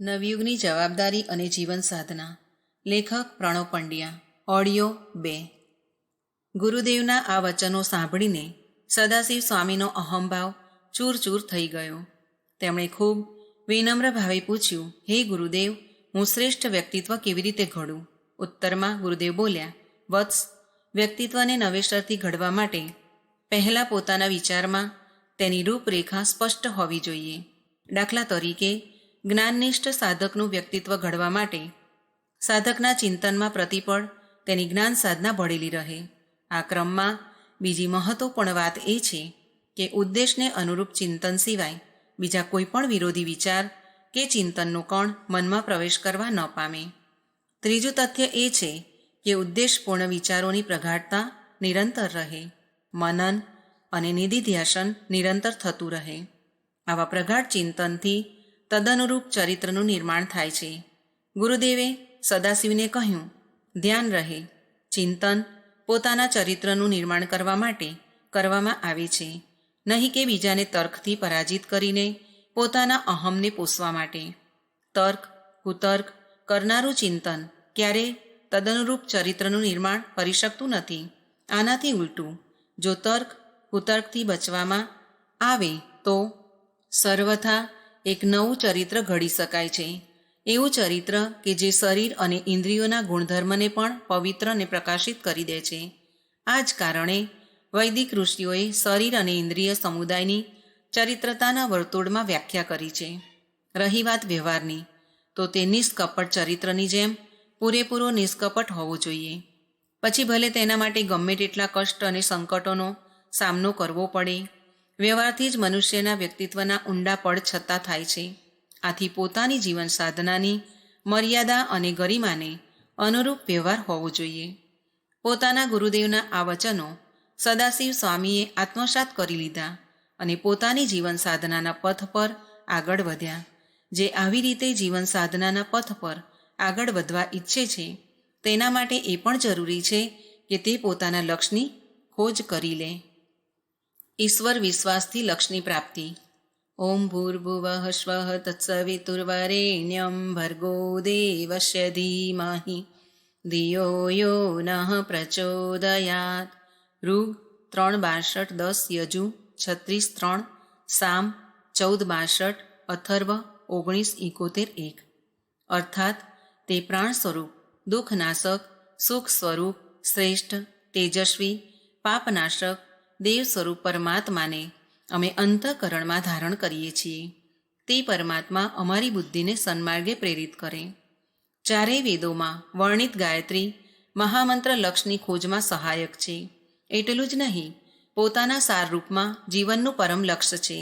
નવયુગની જવાબદારી અને જીવન સાધના. લેખક પ્રણવ પંડ્યા. ઓડિયો 2. ગુરુદેવના આ વચનો સાંભળીને સદાશિવ સ્વામીનો અહંભાવ ચૂરચૂર થઈ ગયો. તેમણે ખૂબ વિનમ્ર ભાવે પૂછ્યું, હે ગુરુદેવ, હું શ્રેષ્ઠ વ્યક્તિત્વ કેવી રીતે ઘડું? ઉત્તરમાં ગુરુદેવ બોલ્યા, વત્સ, વ્યક્તિત્વને નવેસરથી ઘડવા માટે પહેલાં પોતાના વિચારમાં તેની રૂપરેખા સ્પષ્ટ હોવી જોઈએ. દાખલા તરીકે, જ્ઞાનનિષ્ઠ સાધકનું વ્યક્તિત્વ ઘડવા માટે સાધકના ચિંતનમાં પ્રતિપળ તેની જ્ઞાન સાધના ભળેલી રહે. આ ક્રમમાં બીજી મહત્વપૂર્ણ વાત એ છે કે ઉદ્દેશને અનુરૂપ ચિંતન સિવાય બીજા કોઈ પણ વિરોધી વિચાર કે ચિંતનનો કણ મનમાં પ્રવેશ કરવા ન પામે. ત્રીજું તથ્ય એ છે કે ઉદ્દેશપૂર્ણ વિચારોની પ્રગાઢતા નિરંતર રહે, મનન અને નિધિધ્યાસન નિરંતર થતું રહે. આવા પ્રગાઢ ચિંતનથી તદનુરૂપ ચરિત્રનું નિર્માણ થાય છે. ગુરુદેવે સદાશિવને કહ્યું, ધ્યાન રહે, ચિંતન પોતાના ચરિત્રનું નિર્માણ કરવા માટે કરવામાં આવે છે, નહીં કે બીજાને તર્કથી પરાજિત કરીને પોતાના અહમને પોષવા માટે. તર્ક કુતર્ક કરનારું ચિંતન ક્યારેય તદનુરૂપ ચરિત્રનું નિર્માણ કરી શકતું નથી. આનાથી ઉલટું, જો તર્ક કુતર્કથી બચવામાં આવે તો સર્વથા એક નવું ચરિત્ર ઘડી શકાય છે. એવું ચરિત્ર કે જે શરીર અને ઇન્દ્રિયોના ગુણધર્મને પણ પવિત્ર અને પ્રકાશિત કરી દે છે. આ જ કારણે વૈદિક ઋષિઓએ શરીર અને ઇન્દ્રિય સમુદાયની ચરિત્રતાના વર્તુળમાં વ્યાખ્યા કરી છે. રહી વાત વ્યવહારની, તો તે નિષ્કપટ ચરિત્રની જેમ પૂરેપૂરો નિષ્કપટ હોવો જોઈએ. પછી ભલે તેના માટે ગમે તેટલા કષ્ટ અને સંકટોનો સામનો કરવો પડે. વ્યવહારથી જ મનુષ્યના વ્યક્તિત્વના ઊંડા પડ છતાં થાય છે. આથી પોતાની જીવન સાધનાની મર્યાદા અને ગરિમાને અનુરૂપ વ્યવહાર હોવો જોઈએ. પોતાના ગુરુદેવના આ વચનો સદાશિવ સ્વામીએ આત્મસાત કરી લીધા અને પોતાની જીવન સાધનાના પથ પર આગળ વધ્યા. જે આવી રીતે જીવન સાધનાના પથ પર આગળ વધવા ઈચ્છે છે તેના માટે એ પણ જરૂરી છે કે તે પોતાના લક્ષ્યની ખોજ કરી લે. ઈશ્વર વિશ્વાસથી લક્ષ્યની પ્રાપ્તિ. ઓમ ભૂર્ભુવઃ સ્વઃ તત્સવિતુર્વરેણ્યં ભર્ગો દેવસ્ય ધીમહિ ધિયો યો નઃ પ્રચોદયાત. ઋગ 3:62-10, યજુ 36:3, સામ 14:62, અથર્વ 19:71. અર્થાત તે પ્રાણ સ્વરૂપ, દુઃખનાશક, સુખ સ્વરૂપ, શ્રેષ્ઠ, તેજસ્વી, પાપનાશક, દેવ સ્વરૂપ પરમાત્માને અમે અંતઃકરણમાં ધારણ કરીએ છીએ. તે પરમાત્મા અમારી બુદ્ધિને સન્માર્ગે પ્રેરિત કરે. ચારેય વેદોમાં વર્ણિત ગાયત્રી મહામંત્ર લક્ષ્યની ખોજમાં સહાયક છે. એટલું જ નહીં, પોતાના સારરૂપમાં જીવનનું પરમ લક્ષ્ય છે.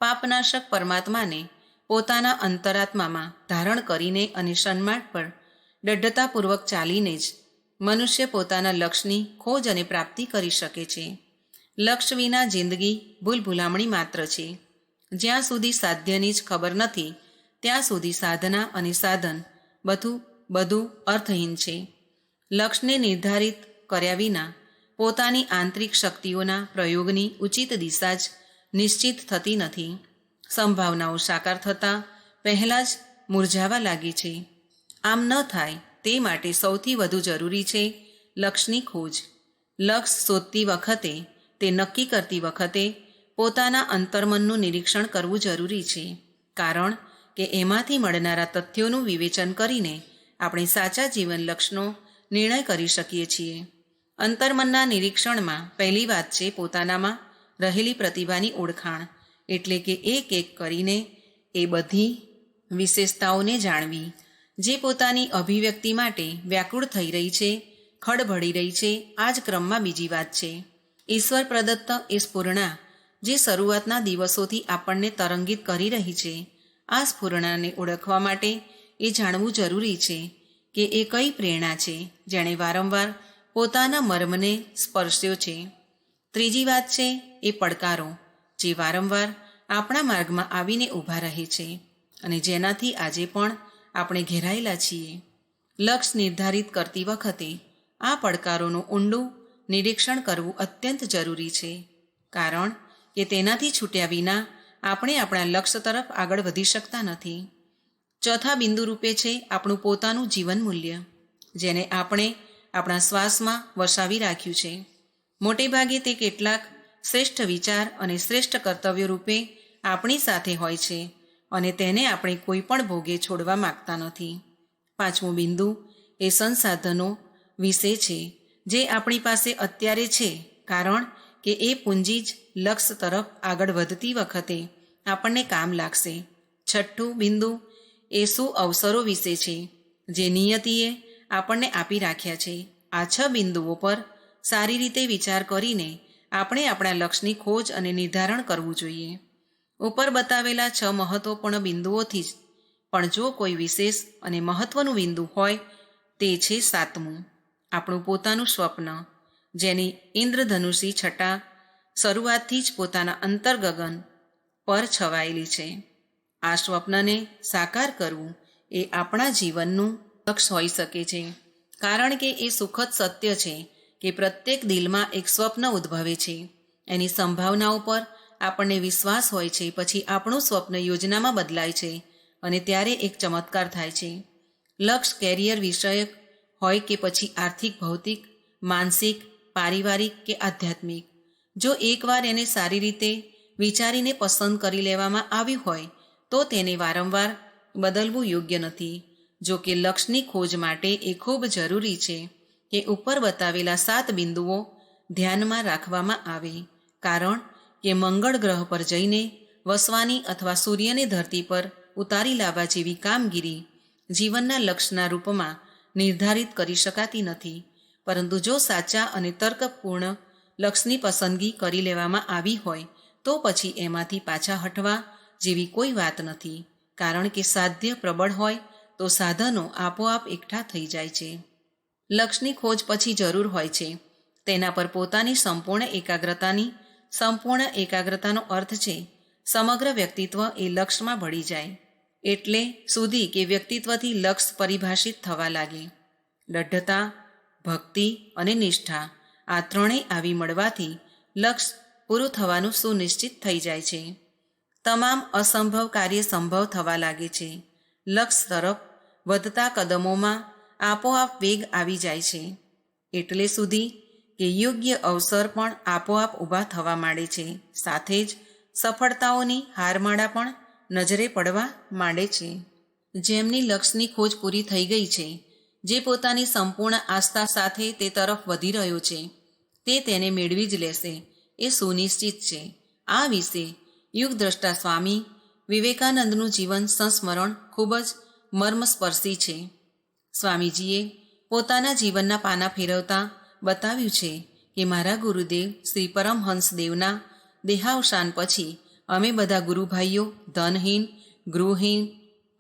પાપનાશક પરમાત્માને પોતાના અંતરાત્મામાં ધારણ કરીને અને સન્માર્ગ પર દઢતાપૂર્વક ચાલીને જ મનુષ્ય પોતાના લક્ષ્યની ખોજ અને પ્રાપ્તિ કરી શકે છે. લક્ષ્ય વિના જિંદગી ભૂલભુલામણી માત્ર છે. જ્યાં સુધી સાધ્યની જ ખબર નથી ત્યાં સુધી સાધના અને સાધન બધું અર્થહીન છે. લક્ષ્યને નિર્ધારિત કર્યા વિના પોતાની આંતરિક શક્તિઓના પ્રયોગની ઉચિત દિશા જ નિશ્ચિત થતી નથી. સંભાવનાઓ સાકાર થતાં પહેલાં જ મૂરઝાવા લાગે છે. આમ ન થાય તે માટે સૌથી વધુ જરૂરી છે લક્ષ્યની ખોજ. લક્ષ્ય શોધતી વખતે, તે નક્કી કરતી વખતે પોતાના અંતર્મનનું નિરીક્ષણ કરવું જરૂરી છે. કારણ કે એમાંથી મળનારા તથ્યોનું વિવેચન કરીને આપણે સાચા જીવન લક્ષ્યનો નિર્ણય કરી શકીએ છીએ. અંતર્મનના નિરીક્ષણમાં પહેલી વાત છે પોતાનામાં રહેલી પ્રતિભાની ઓળખાણ, એટલે કે એક એક કરીને એ બધી વિશેષતાઓને જાણવી જે પોતાની અભિવ્યક્તિ માટે વ્યાકુળ થઈ રહી છે, ખડભળી રહી છે. આ જ ક્રમમાં બીજી વાત છે ઈશ્વર પ્રદત્ત એ સ્ફુરણા જે શરૂઆતના દિવસોથી આપણને તરંગિત કરી રહી છે. આ સ્ફુરણાને ઓળખવા માટે એ જાણવું જરૂરી છે કે એ કઈ પ્રેરણા છે જેણે વારંવાર પોતાના મર્મને સ્પર્શ્યો છે. ત્રીજી વાત છે એ પડકારો જે વારંવાર આપણા માર્ગમાં આવીને ઊભા રહે છે અને જેનાથી આજે પણ આપણે ઘેરાયેલા છીએ. લક્ષ્ય નિર્ધારિત કરતી વખતે આ પડકારોનું ઊંડું નિરીક્ષણ કરવું અત્યંત જરૂરી છે. કારણ કે તેનાથી છૂટ્યા વિના આપણે આપણા લક્ષ્ય તરફ આગળ વધી શકતા નથી. ચોથા બિંદુ રૂપે છે આપણું પોતાનું જીવન મૂલ્ય, જેને આપણે આપણા શ્વાસમાં વસાવી રાખ્યું છે. મોટે ભાગે તે કેટલાક શ્રેષ્ઠ વિચાર અને શ્રેષ્ઠ કર્તવ્યો રૂપે આપણી સાથે હોય છે અને તેને આપણે કોઈ પણ ભોગે છોડવા માગતા નથી. પાંચમું બિંદુ એ સંસાધનો વિશે છે જે આપણી પાસે અત્યારે છે, કારણ કે એ પૂંજી જ લક્ષ્ય તરફ આગળ વધતી વખતે આપણને કામ લાગશે. છઠ્ઠું બિંદુ એ શું અવસરો વિશે છે જે નિયતિએ આપણને આપી રાખ્યા છે. આ 6 બિંદુઓ પર સારી રીતે વિચાર કરીને આપણે આપણા લક્ષ્યની ખોજ અને નિર્ધારણ કરવું જોઈએ. ઉપર બતાવેલા 6 મહત્વપૂર્ણ બિંદુઓથી જ પણ જો કોઈ વિશેષ અને મહત્વનું બિંદુ હોય તે છે 7મું, આપણું પોતાનું સ્વપ્ન, જેની ઇન્દ્રધનુષી છટા શરૂઆતથી જ પોતાના અંતર્ગગન પર છવાયેલી છે. આ સ્વપ્નને સાકાર કરવું એ આપણા જીવનનું લક્ષ્ય હોઈ શકે છે, કારણ કે એ સુખદ સત્ય છે કે પ્રત્યેક દિલમાં એક સ્વપ્ન ઉદ્ભવે છે. એની સંભાવનાઓ પર આપણને વિશ્વાસ હોય છે, પછી આપણું સ્વપ્ન યોજનામાં બદલાય છે અને ત્યારે એક ચમત્કાર થાય છે. લક્ષ્ય કેરિયર વિષયક હોય કે પછી આર્થિક, ભૌતિક, માનસિક, પારિવારિક કે આધ્યાત્મિક, જો એકવાર એને સારી રીતે વિચારીને પસંદ કરી લેવામાં આવ્યું હોય તો તેને વારંવાર બદલવું યોગ્ય નથી. જો કે લક્ષ્યની ખોજ માટે એ ખૂબ જરૂરી છે કે ઉપર બતાવેલા 7 બિંદુઓ ધ્યાનમાં રાખવામાં આવે, કારણ કે મંગળ ગ્રહ પર જઈને વસવાની અથવા સૂર્યને ધરતી પર ઉતારી લાવવા જેવી કામગીરી જીવનના લક્ષ્યના રૂપમાં નિર્ધારિત કરી શકાતી નથી. પરંતુ જો સાચા અને તર્કપૂર્ણ લક્ષ્યની પસંદગી કરી લેવામાં આવી હોય તો પછી એમાંથી પાછા હટવા જેવી કોઈ વાત નથી, કારણ કે સાધ્ય પ્રબળ હોય તો સાધનો આપોઆપ એકઠા થઈ જાય છે. લક્ષ્યની ખોજ પછી જરૂર હોય છે તેના પર પોતાની સંપૂર્ણ એકાગ્રતાનો અર્થ છે સમગ્ર વ્યક્તિત્વ એ લક્ષ્યમાં ભળી જાય એટલે સુધી કે વ્યક્તિત્વથી લક્ષ્ય પરિભાષિત થવા લાગે. દૃઢતા, ભક્તિ અને નિષ્ઠા આ ત્રણેય આવી મળવાથી લક્ષ્ય પૂરું થવાનું સુનિશ્ચિત થઈ જાય છે. તમામ અસંભવ કાર્ય સંભવ થવા લાગે છે. લક્ષ્ય તરફ વધતા કદમોમાં આપોઆપ વેગ આવી જાય છે, એટલે સુધી કે યોગ્ય અવસર પણ આપોઆપ ઊભા થવા માંડે છે. સાથે જ સફળતાઓની હારમાળા પણ નજરે પડવા માંડે છે. જેમની લક્ષ્યની ખોજ પૂરી થઈ ગઈ છે, જે પોતાની સંપૂર્ણ આસ્થા સાથે તે તરફ વધી રહ્યો છે, તે તેને મેળવી જ લેશે એ સુનિશ્ચિત છે. આ વિશે યુગદ્રષ્ટા સ્વામી વિવેકાનંદનું જીવન સંસ્મરણ ખૂબ જ મર્મસ્પર્શી છે. સ્વામીજીએ પોતાના જીવનના પાના ફેરવતા બતાવ્યું છે કે મારા ગુરુદેવ શ્રી પરમહંસદેવના દેહાવસાન પછી અમે બધા ગુરુભાઈઓ ધનહીન, ગૃહહીન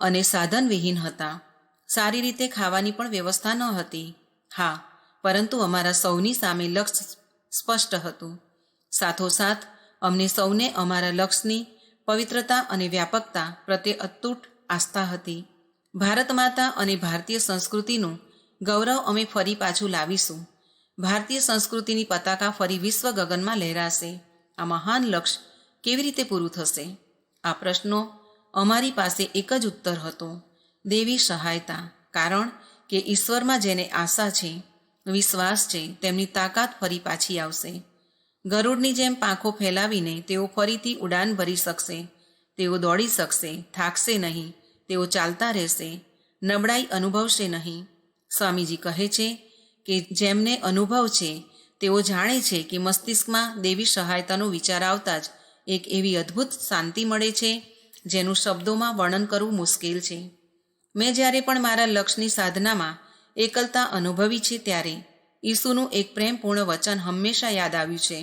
અને સાધનવિહીન હતા. સારી રીતે ખાવાની પણ વ્યવસ્થા ન હતી. હા, પરંતુ અમારા સૌની સામે લક્ષ્ય સ્પષ્ટ હતું. સાથોસાથ અમને સૌને અમારા લક્ષ્યની પવિત્રતા અને વ્યાપકતા પ્રત્યે અતૂટ આસ્થા હતી. ભારત માતા અને ભારતીય સંસ્કૃતિનું ગૌરવ અમે ફરી પાછું લાવીશું. ભારતીય સંસ્કૃતિની પતાકા ફરી વિશ્વ ગગનમાં લહેરાશે. આ મહાન લક્ષ્ય કેવી રીતે પૂરું થશે? આ પ્રશ્નો અમારી પાસે એક જ ઉત્તર હતો: દેવી સહાયતા. કારણ કે ઈશ્વરમાં જેને આશા છે, વિશ્વાસ છે, તેમની તાકાત ફરી પાછી આવશે. ગરુડની જેમ પાંખો ફેલાવીને તેઓ ફરીથી ઉડાન ભરી શકશે. તેઓ દોડી શકશે, થાકશે નહીં. તેઓ ચાલતા રહેશે, નબળાઈ અનુભવશે નહીં. સ્વામીજી કહે છે કે જેમને અનુભવ છે તેઓ જાણે છે કે મસ્તિષ્કમાં દેવી સહાયતાનો વિચાર આવતા જ એક એવી અદ્ભુત શાંતિ મળે છે જેનું શબ્દોમાં વર્ણન કરવું મુશ્કેલ છે. મેં જ્યારે પણ મારા લક્ષ્યની સાધનામાં એકલતા અનુભવી છે ત્યારે ઈસુનું એક પ્રેમપૂર્ણ વચન હંમેશા યાદ આવ્યું છે: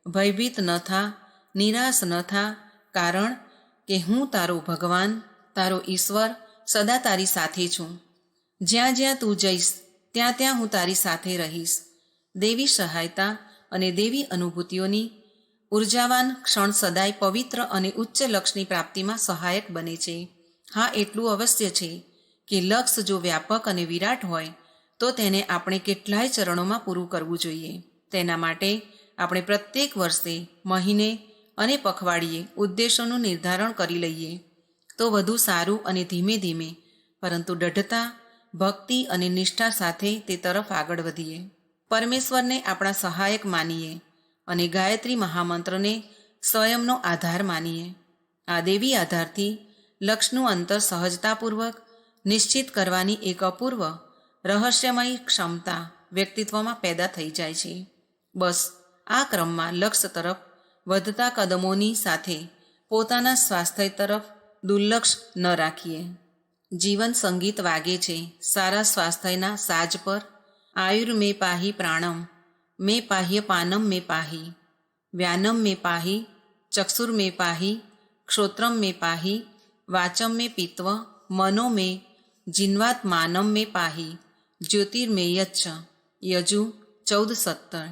ભયભીત ન થા, નિરાશ ન થા, કારણ કે હું તારો ભગવાન, તારો ઈશ્વર સદા તારી સાથે છું. જ્યાં જ્યાં તું જઈશ ત્યાં ત્યાં હું તારી સાથે રહીશ. દેવી સહાયતા અને દેવી અનુભૂતિઓની ઉર્જાવાન ક્ષણ સદાય પવિત્ર અને ઉચ્ચ લક્ષ્યની પ્રાપ્તિમાં સહાયક બને છે. હા, એટલું અવશ્ય છે કે લક્ષ્ય જો વ્યાપક અને વિરાટ હોય તો તેને આપણે કેટલાય ચરણોમાં પૂરું કરવું જોઈએ. તેના માટે આપણે પ્રત્યેક વર્ષે, મહિને અને પખવાડિયે ઉદ્દેશોનું નિર્ધારણ કરી લઈએ તો વધુ સારું અને ધીમે ધીમે પરંતુ દૃઢતા, ભક્તિ અને નિષ્ઠા સાથે તે તરફ આગળ વધીએ. પરમેશ્વરને આપણા સહાયક માનીએ અને ગાયત્રી મહામંત્રને સ્વયંનો આધાર માનીએ. આ દેવી આધારથી લક્ષનું અંતર સહજતાપૂર્વક નિશ્ચિત કરવાની એક અપૂર્વ રહસ્યમય ક્ષમતા વ્યક્તિત્વમાં પેદા થઈ જાય છે. બસ આ ક્રમમાં લક્ષ્ય તરફ વધતા કદમોની સાથે પોતાના સ્વાસ્થ્ય તરફ દુર્લક્ષ ન રાખીએ. જીવન સંગીત વાગે છે સારા સ્વાસ્થ્યના સાજ પર. આયુર્મે પાહી પ્રાણમ, મે પાહ્ય પાનમ મે પાહી, વ્યાનમ મે પાહી, ચક્ષુર મે પાહી, ક્ષોત્રમ મે પાહી, વાચમ મે પિત્વ, મનો મે જિન્વાત્માનમ મે પાહી, જ્યોતિર્મેયચ્છ. યજુ 14:17.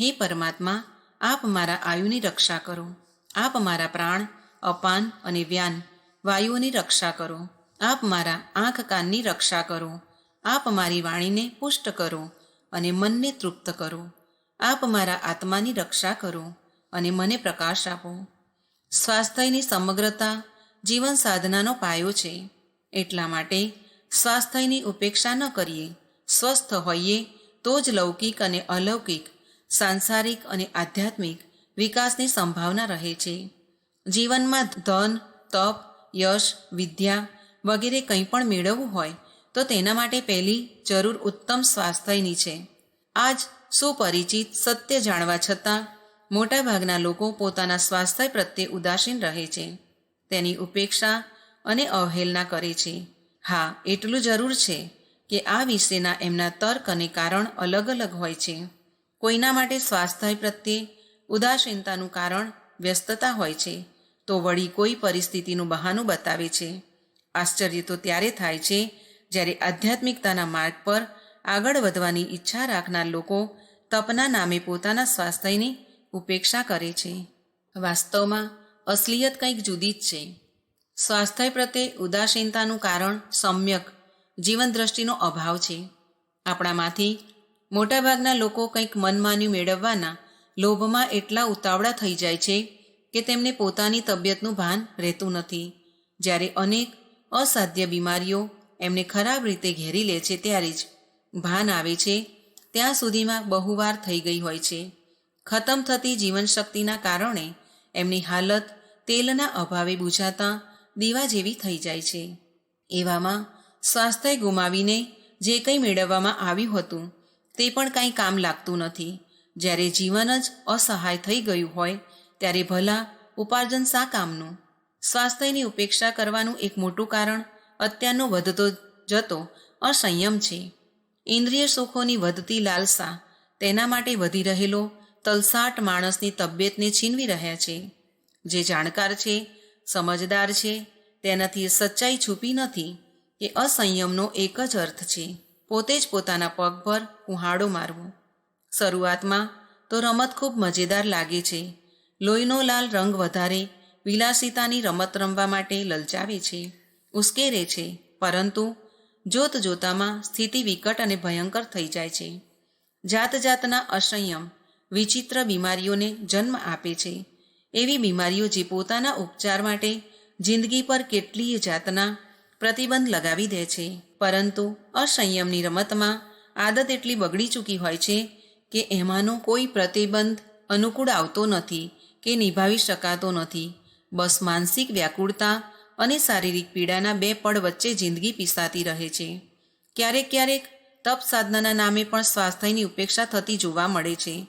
હે પરમાત્મા, આપ મારા આયુની રક્ષા કરો. આપ મારા પ્રાણ, અપાન અને વ્યાન વાયુઓની રક્ષા કરો. આપ મારા આંખ કાનની રક્ષા કરો. આપ મારી વાણીને પુષ્ટ કરો અને મનને તૃપ્ત કરો. આપ મારા આત્માની રક્ષા કરો અને મને પ્રકાશ આપો. સ્વાસ્થ્યની સમગ્રતા જીવન સાધનાનો પાયો છે. એટલા માટે સ્વાસ્થ્યની ઉપેક્ષા ન કરીએ. સ્વસ્થ હોઈએ તો જ લૌકિક અને અલૌકિક, સાંસારિક અને આધ્યાત્મિક વિકાસની સંભાવના રહે છે. જીવનમાં ધન, તપ, યશ, વિદ્યા વગેરે કંઈ પણ મેળવવું હોય તો તેના માટે પહેલી જરૂર ઉત્તમ સ્વાસ્થ્યની છે. આજ સુપરિચિત સત્ય જાણવા છતાં મોટાભાગના લોકો પોતાના સ્વાસ્થ્ય પ્રત્યે ઉદાસીન રહે છે. તેની ઉપેક્ષા અને અવહેલના કરે છે. હા, એટલું જરૂર છે કે આ વિશેના એમના તર્ક અને કારણ અલગ અલગ હોય છે. કોઈના માટે સ્વાસ્થ્ય પ્રત્યે ઉદાસીનતાનું કારણ વ્યસ્તતા હોય છે, તો વળી કોઈ પરિસ્થિતિનું બહાનું બતાવે છે. આશ્ચર્ય તો ત્યારે થાય છે જ્યારે આધ્યાત્મિકતાના માર્ગ પર આગળ વધવાની ઈચ્છા રાખનાર લોકો તપના નામે પોતાના સ્વાસ્થ્યની ઉપેક્ષા કરે છે. વાસ્તવમાં અસલિયત કંઈક જુદી જ છે. સ્વાસ્થ્ય પ્રત્યે ઉદાસીનતાનું કારણ સમ્યક જીવનદ્રષ્ટિનો અભાવ છે. આપણામાંથી મોટાભાગના લોકો કંઈક મનમાન્યું મેળવવાના લોભમાં એટલા ઉતાવળા થઈ જાય છે કે તેમને પોતાની તબિયતનું ભાન રહેતું નથી. જ્યારે અનેક અસાધ્ય બીમારીઓ એમને ખરાબ રીતે ઘેરી લે છે ત્યારે જ ભાન આવે છે. ત્યાં સુધીમાં બહુવાર થઈ ગઈ હોય છે. ખતમ થતી જીવનશક્તિના કારણે એમની હાલત તેલના અભાવે બુઝાતા દીવા જેવી થઈ જાય છે. એવામાં સ્વાસ્થ્ય ગુમાવીને જે કંઈ મેળવવામાં આવ્યું હતું તે પણ કાંઈ કામ લાગતું નથી. જ્યારે જીવન જ અસહાય થઈ ગયું હોય ત્યારે ભલા ઉપાર્જન શા કામનું? સ્વાસ્થ્યની ઉપેક્ષા કરવાનું એક મોટું કારણ અત્યારનો વધતો જતો અસંયમ છે. ઇન્દ્રિય સુખોની વધતી લાલસા તેના માટે વધી રહેલો તલસાટ માણસની તબિયતને છીનવી રહ્યા છે. જે જાણકાર છે, સમજદાર છે, તેનાથી સચ્ચાઈ છુપી નથી કે અસંયમનો એક જ અર્થ છે પોતે જ પોતાના પગ પર કુહાડો મારવો. શરૂઆતમાં તો રમત ખૂબ મજેદાર લાગે છે. લોહીનો લાલ રંગ વધારે વિલાસિતાની રમત રમવા માટે લલચાવે છે, ઉશ્કેરે છે, પરંતુ જોત જોતામાં સ્થિતિ વિકટ અને ભયંકર થઈ જાય છે. જાત જાતના અસંયમ વિચિત્ર બીમારીઓને જન્મ આપે છે. એવી બીમારીઓ જે પોતાના ઉપચાર માટે જિંદગી પર કેટલીય જાતના પ્રતિબંધ લગાવી દે છે. પરંતુ અસંયમની રમતમાં આદત એટલી બગડી ચૂકી હોય છે કે એમાંનો કોઈ પ્રતિબંધ અનુકૂળ આવતો નથી કે નિભાવી શકાતો નથી. બસ માનસિક વ્યાકુળતા અને શારીરિક પીડાના બે પડ વચ્ચે જિંદગી પીસાતી રહે છે. ક્યારેક ક્યારેક તપ સાધનાના નામે પણ સ્વાસ્થ્યની ઉપેક્ષા થતી જોવા મળે છે.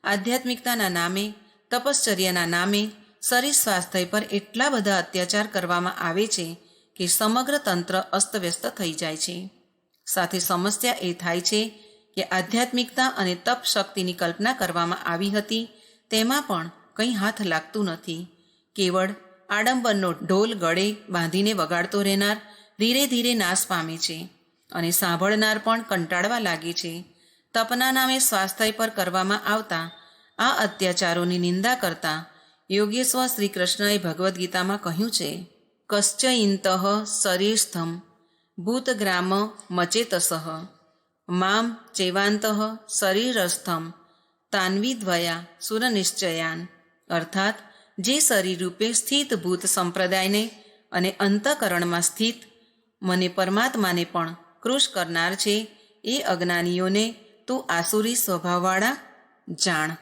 આધ્યાત્મિકતાના નામે, તપશ્ચર્યાના નામે શરીર સ્વાસ્થ્ય પર એટલા બધા અત્યાચાર કરવામાં આવે છે કે સમગ્ર તંત્ર અસ્તવ્યસ્ત થઈ જાય છે. સાથે સમસ્યા એ થાય છે કે આધ્યાત્મિકતા અને તપ શક્તિની કલ્પના કરવામાં આવી હતી તેમાં પણ કંઈ હાથ લાગતું નથી. કેવળ આડંબરનો ઢોલ ગળે બાંધીને વગાડતો રહેનાર ધીરે ધીરે નાશ પામે છે અને સાંભળનાર પણ કંટાળવા લાગે છે. તપના નામે સ્વાસ્થ્ય પર કરવામાં આવતા આ અત્યાચારોની નિંદા કરતા યોગેશ્વર શ્રી કૃષ્ણએ ભગવદ્ ગીતામાં કહ્યું છે, કશ્ચઇંતઃ શરીરસ્થમ ભૂતગ્રામ મચેતસઃ મામ ચેવાંતઃ શરીરસ્થમ તાન્વિદ્વયા સુરનિશ્ચયાન. અર્થાત જે શરીર રૂપે સ્થિત ભૂત સંપ્રદાયને અને અંતઃકરણમાં સ્થિત મને પરમાત્માને પણ કૃશ કરનાર છે એ અજ્ઞાનીઓને તું આસુરી સ્વભાવવાળા જાણ.